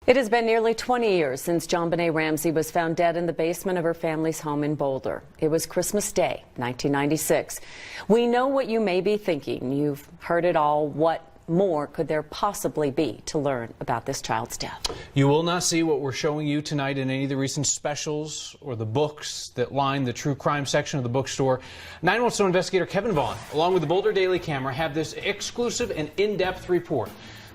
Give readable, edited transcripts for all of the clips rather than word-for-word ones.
It has been nearly 20 years since JonBenét Ramsey was found dead in the basement of her family's home in Boulder. It was Christmas Day, 1996. We know what you may be thinking. You've heard it all. What more could there possibly be to learn about this child's death? You will not see what we're showing you tonight in any of the recent specials or the books that line the true crime section of the bookstore. 911 investigator Kevin Vaughn, along with the Boulder Daily Camera, have this exclusive and in-depth report.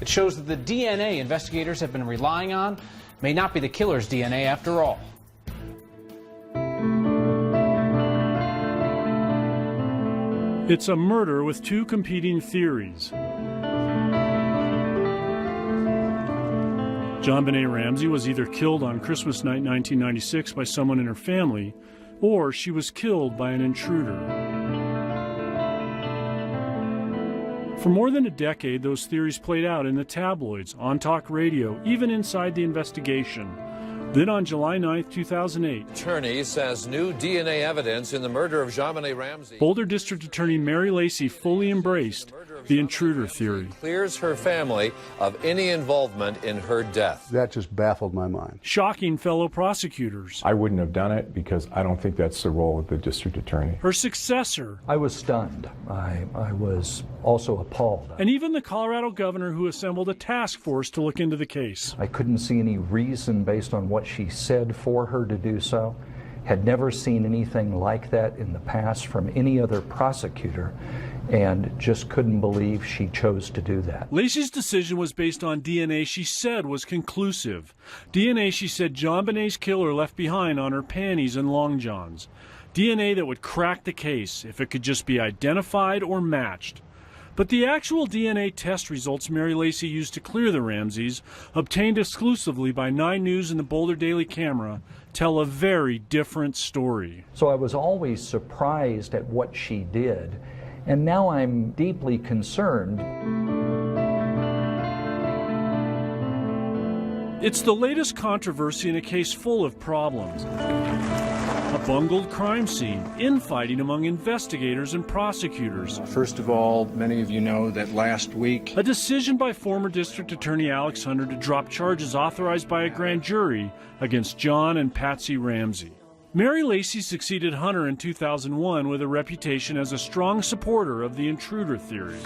It shows that the DNA investigators have been relying on may not be the killer's DNA after all. It's a murder with two competing theories. JonBenét Ramsey was either killed on Christmas night 1996 by someone in her family, or she was killed by an intruder. For more than a decade, those theories played out in the tabloids, on talk radio, even inside the investigation. Then on July 9, 2008, attorney says new DNA evidence in the murder of JonBenét Ramsey. Boulder District Attorney Mary Lacy fully embraced the intruder theory. Clears her family of any involvement in her death. That just baffled my mind. Shocking fellow prosecutors. I wouldn't have done it because I don't think that's the role of the district attorney. Her successor. I was stunned. I was also appalled. And even the Colorado governor who assembled a task force to look into the case. I couldn't see any reason based on what she said for her to do so. Had never seen anything like that in the past from any other prosecutor, and just couldn't believe she chose to do that. Lacy's decision was based on DNA she said was conclusive. DNA she said JonBenét's killer left behind on her panties and long johns. DNA that would crack the case if it could just be identified or matched. But the actual DNA test results Mary Lacy used to clear the Ramseys, obtained exclusively by 9 News and the Boulder Daily Camera, tell a very different story. So I was always surprised at what she did, and now I'm deeply concerned. It's the latest controversy in a case full of problems. A bungled crime scene, infighting among investigators and prosecutors. First of all, many of you know that last week, a decision by former District Attorney Alex Hunter to drop charges authorized by a grand jury against John and Patsy Ramsey. Mary Lacy succeeded Hunter in 2001 with a reputation as a strong supporter of the intruder theory.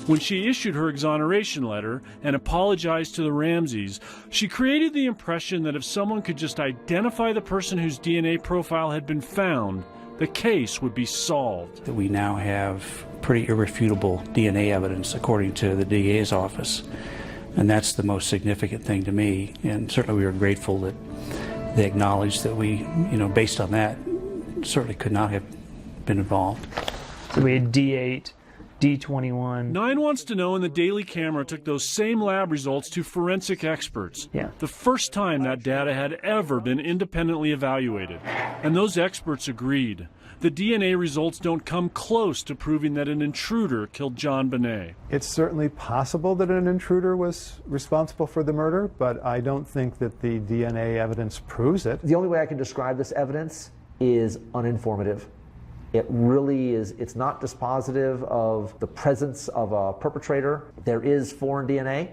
When she issued her exoneration letter and apologized to the Ramseys, she created the impression that if someone could just identify the person whose DNA profile had been found, the case would be solved. We now have pretty irrefutable DNA evidence according to the DA's office, and that's the most significant thing to me, and certainly we are grateful that they acknowledged that we, based on that, certainly could not have been involved. So we had D8, D21. 9 Wants to Know and the Daily Camera took those same lab results to forensic experts. The first time that data had ever been independently evaluated. And those experts agreed. The DNA results don't come close to proving that an intruder killed JonBenét. It's certainly possible that an intruder was responsible for the murder, but I don't think that the DNA evidence proves it. The only way I can describe this evidence is uninformative. It really is, it's not dispositive of the presence of a perpetrator. There is foreign DNA,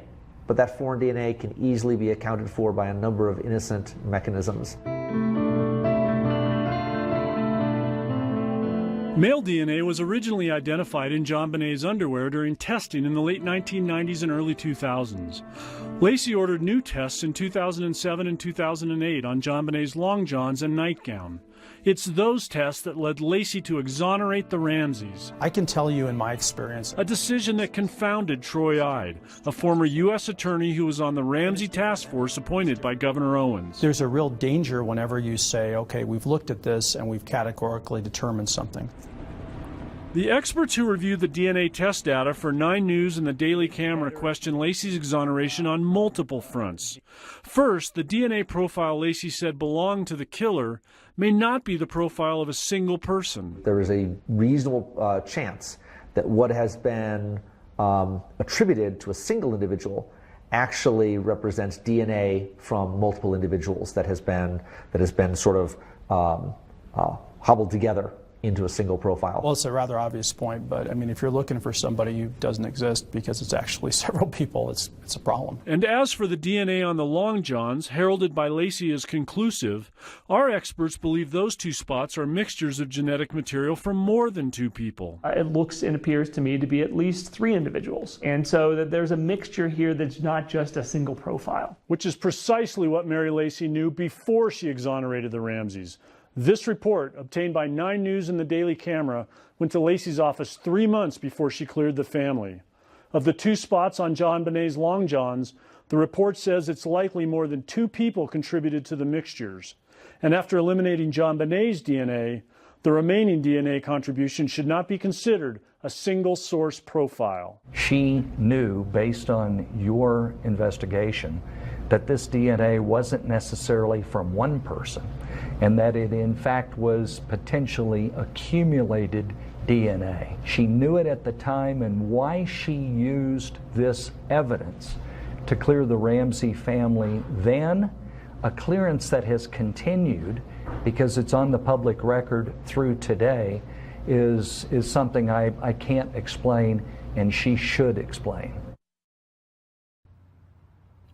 but that foreign DNA can easily be accounted for by a number of innocent mechanisms. Male DNA was originally identified in JonBenét's underwear during testing in the late 1990s and early 2000s. Lacy ordered new tests in 2007 and 2008 on JonBenét's long johns and nightgown. It's those tests that led Lacy to exonerate the Ramseys. I can tell you in my experience, a decision that confounded Troy Ide, a former U.S. attorney who was on the Ramsey task force appointed by Governor Owens. There's a real danger whenever you say, okay, we've looked at this and we've categorically determined something. The experts who reviewed the DNA test data for 9 News and the Daily Camera questioned Lacy's exoneration on multiple fronts. First, the DNA profile Lacy said belonged to the killer may not be the profile of a single person. There is a reasonable chance that what has been attributed to a single individual actually represents DNA from multiple individuals that has been sort of hobbled together into a single profile. Well, it's a rather obvious point, but I mean, if you're looking for somebody who doesn't exist because it's actually several people, it's a problem. And as for the DNA on the Long Johns, heralded by Lacey as conclusive, our experts believe those two spots are mixtures of genetic material from more than two people. It looks and appears to me to be at least 3 individuals. And so that there's a mixture here that's not just a single profile. Which is precisely what Mary Lacey knew before she exonerated the Ramseys. This report, obtained by 9 News and the Daily Camera, went to Lacey's office 3 months before she cleared the family. Of the 2 spots on JonBenet's Long Johns, the report says it's likely more than 2 people contributed to the mixtures. And after eliminating JonBenet's DNA, the remaining DNA contribution should not be considered a single source profile. She knew, based on your investigation, that this DNA wasn't necessarily from one person, and that it in fact was potentially accumulated DNA. She knew it at the time, and why she used this evidence to clear the Ramsey family then, a clearance that has continued because it's on the public record through today, is something I can't explain, and she should explain.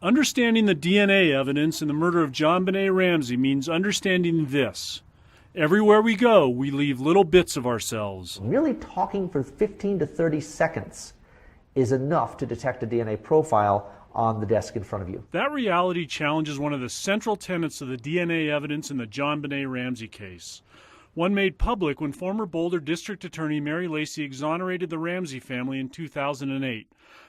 Understanding the DNA evidence in the murder of JonBenet Ramsey means understanding this. Everywhere we go, we leave little bits of ourselves. Really talking for 15 to 30 seconds is enough to detect a DNA profile on the desk in front of you. That reality challenges one of the central tenets of the DNA evidence in the JonBenet Ramsey case. One made public when former Boulder District Attorney Mary Lacey exonerated the Ramsey family in 2008,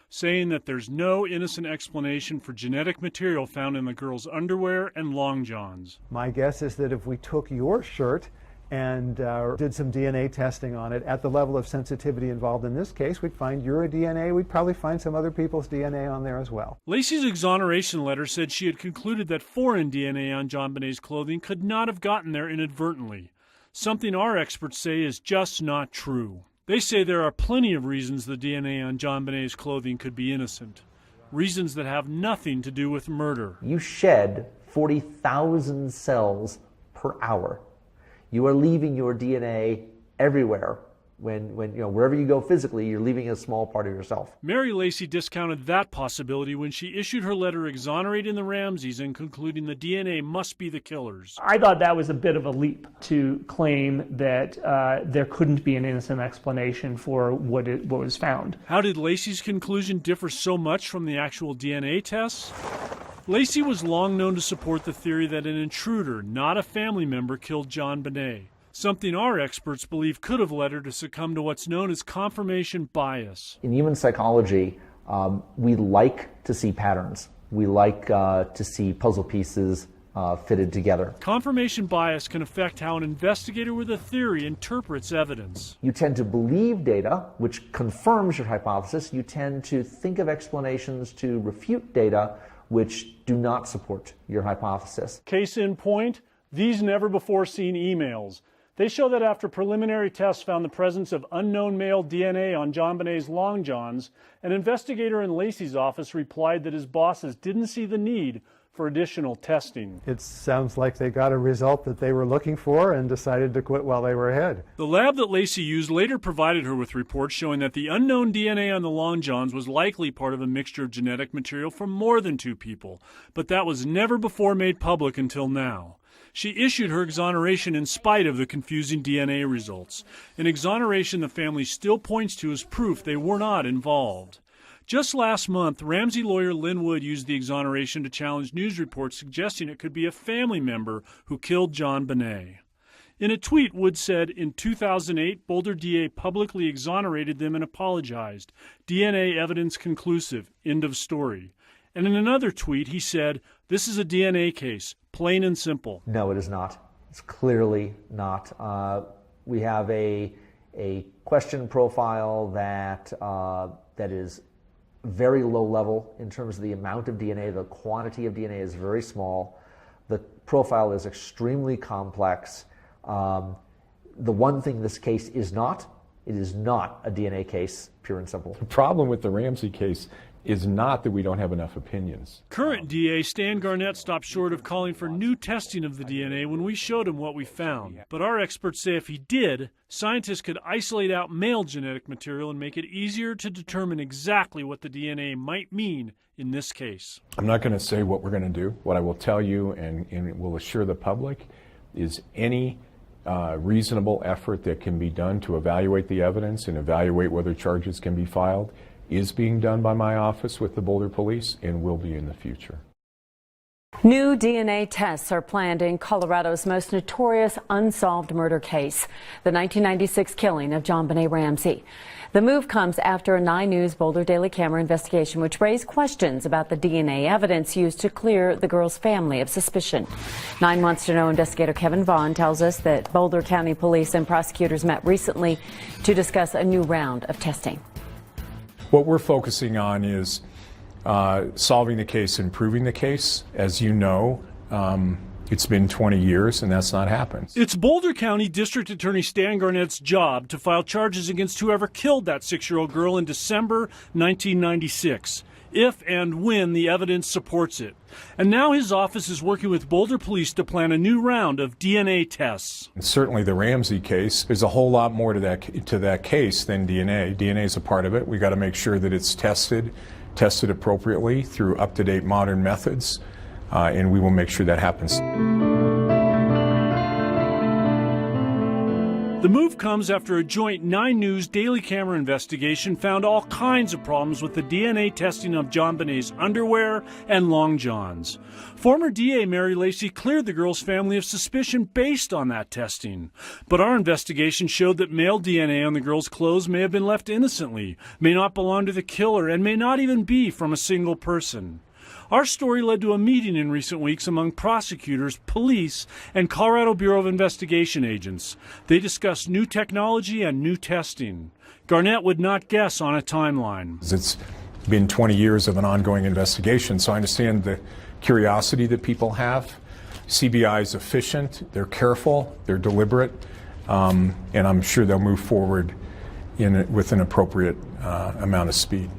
saying that there's no innocent explanation for genetic material found in the girls' underwear and long johns. My guess is that if we took your shirt and did some DNA testing on it at the level of sensitivity involved in this case, we'd find your DNA, we'd probably find some other people's DNA on there as well. Lacey's exoneration letter said she had concluded that foreign DNA on JonBenet's clothing could not have gotten there inadvertently, something our experts say is just not true. They say there are plenty of reasons the DNA on JonBenet's clothing could be innocent, reasons that have nothing to do with murder. You shed 40,000 cells per hour. You are leaving your DNA everywhere. When wherever you go physically, you're leaving a small part of yourself. Mary Lacey discounted that possibility when she issued her letter exonerating the Ramseys and concluding the DNA must be the killers. I thought that was a bit of a leap to claim that there couldn't be an innocent explanation for what was found. How did Lacey's conclusion differ so much from the actual DNA tests? Lacey was long known to support the theory that an intruder, not a family member, killed JonBenet, something our experts believe could have led her to succumb to what's known as confirmation bias. In human psychology, we like to see patterns. We like to see puzzle pieces fitted together. Confirmation bias can affect how an investigator with a theory interprets evidence. You tend to believe data, which confirms your hypothesis. You tend to think of explanations to refute data, which do not support your hypothesis. Case in point, these never-before-seen emails. They show that after preliminary tests found the presence of unknown male DNA on JonBenet's long johns, an investigator in Lacey's office replied that his bosses didn't see the need for additional testing. It sounds like they got a result that they were looking for and decided to quit while they were ahead. The lab that Lacey used later provided her with reports showing that the unknown DNA on the long johns was likely part of a mixture of genetic material from more than 2 people, but that was never before made public until now. She issued her exoneration in spite of the confusing DNA results, an exoneration the family still points to as proof they were not involved. Just last month, Ramsey lawyer Lynn Wood used the exoneration to challenge news reports suggesting it could be a family member who killed JonBenet. In a tweet, Wood said, in 2008, Boulder DA publicly exonerated them and apologized. DNA evidence conclusive. End of story. And in another tweet, he said, this is a DNA case, plain and simple. No, it is not. It's clearly not. We have a question profile that is very low level in terms of the amount of DNA. The quantity of DNA is very small. The profile is extremely complex. The one thing this case is not, it is not a DNA case, pure and simple. The problem with the Ramsey case is not that we don't have enough opinions. Current DA Stan Garnett stopped short of calling for new testing of the DNA when we showed him what we found. But our experts say if he did, scientists could isolate out male genetic material and make it easier to determine exactly what the DNA might mean in this case. I'm not going to say what we're going to do. What I will tell you and will assure the public is any reasonable effort that can be done to evaluate the evidence and evaluate whether charges can be filed is being done by my office with the Boulder Police and will be in the future. New DNA tests are planned in Colorado's most notorious unsolved murder case, the 1996 killing of JonBenét Ramsey. The move comes after a 9 News Boulder Daily Camera investigation which raised questions about the DNA evidence used to clear the girl's family of suspicion. 9 Wants to Know investigator Kevin Vaughn tells us that Boulder County Police and prosecutors met recently to discuss a new round of testing. What we're focusing on is solving the case and proving the case. As you know, it's been 20 years and that's not happened. It's Boulder County District Attorney Stan Garnett's job to file charges against whoever killed that 6-year-old girl in December 1996, if and when the evidence supports it. And now his office is working with Boulder Police to plan a new round of DNA tests. And certainly the Ramsey case, there's a whole lot more to that case than DNA. DNA is a part of it. We got to make sure that it's tested appropriately through up-to-date modern methods, and we will make sure that happens. The move comes after a joint 9 News Daily Camera investigation found all kinds of problems with the DNA testing of JonBenét's underwear and long johns. Former DA Mary Lacy cleared the girl's family of suspicion based on that testing. But our investigation showed that male DNA on the girl's clothes may have been left innocently, may not belong to the killer, and may not even be from a single person. Our story led to a meeting in recent weeks among prosecutors, police, and Colorado Bureau of Investigation agents. They discussed new technology and new testing. Garnett would not guess on a timeline. It's been 20 years of an ongoing investigation, so I understand the curiosity that people have. CBI is efficient, they're careful, they're deliberate, and I'm sure they'll move forward with an appropriate amount of speed.